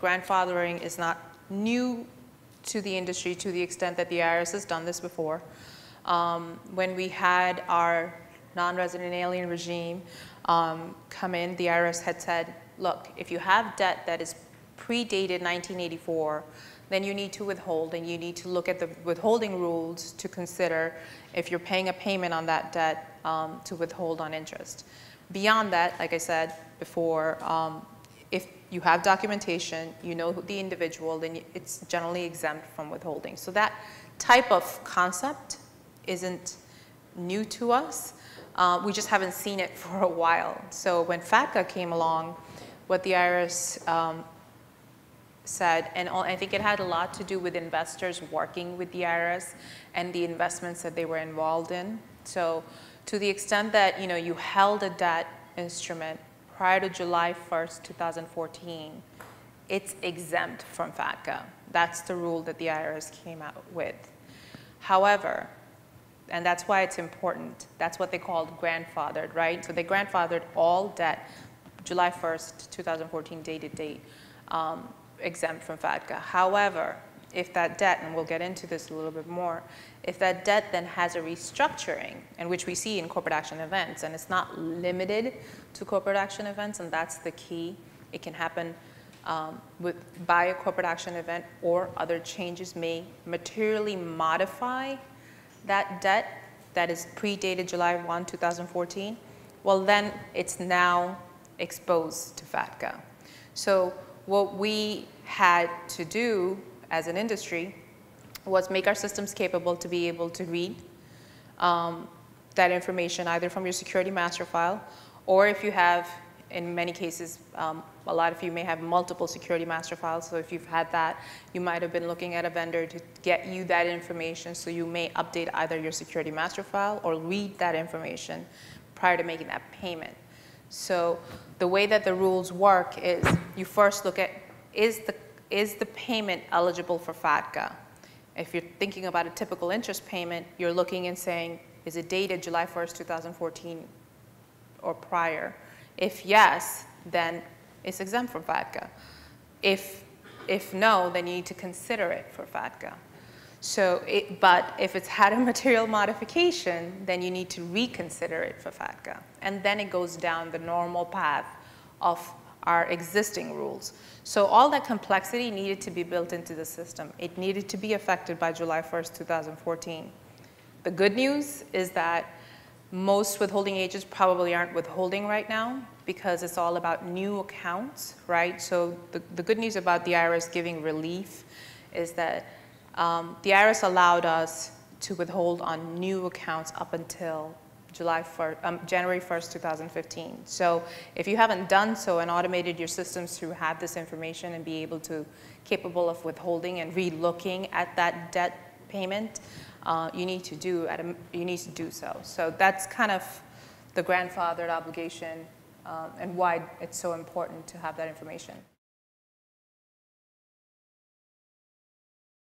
grandfathering is not new to the industry to the extent that the IRS has done this before. When we had our non-resident alien regime come in, the IRS had said, look, if you have debt that is predated 1984, then you need to withhold, and you need to look at the withholding rules to consider if you're paying a payment on that debt to withhold on interest. Beyond that, like I said before, if you have documentation, you know the individual, then it's generally exempt from withholding. So that type of concept isn't new to us. We just haven't seen it for a while. So when FATCA came along, what the IRS said, and I think it had a lot to do with investors working with the IRS and the investments that they were involved in. So to the extent that you held a debt instrument prior to July 1st, 2014, it's exempt from FATCA. That's the rule that the IRS came out with. However, and that's why it's important, that's what they called grandfathered, right? So they grandfathered all debt, July 1st, 2014 dated date, exempt from FATCA. However, if that debt, and we'll get into this a little bit more, if that debt then has a restructuring, and which we see in corporate action events, and it's not limited to corporate action events, and that's the key. It can happen by a corporate action event, or other changes may materially modify that debt that is predated July 1, 2014, well then it's now exposed to FATCA. So what we had to do as an industry was make our systems capable to be able to read that information either from your security master file, or if you have, in many cases, a lot of you may have multiple security master files, so if you've had that, you might have been looking at a vendor to get you that information, so you may update either your security master file or read that information prior to making that payment. So the way that the rules work is you first look at, is the payment eligible for FATCA? If you're thinking about a typical interest payment, you're looking and saying, is it dated July 1st, 2014 or prior? If yes, then it's exempt from FATCA. If no, then you need to consider it for FATCA. So but if it's had a material modification, then you need to reconsider it for FATCA. And then it goes down the normal path of our existing rules. So all that complexity needed to be built into the system. It needed to be affected by July 1st, 2014. The good news is that most withholding agents probably aren't withholding right now because it's all about new accounts, right? So the good news about the IRS giving relief is that the IRS allowed us to withhold on new accounts up until January 1st, 2015. So if you haven't done so and automated your systems to have this information and be capable of withholding and re-looking at that debt payment, you need to do so. So that's kind of the grandfathered obligation and why it's so important to have that information.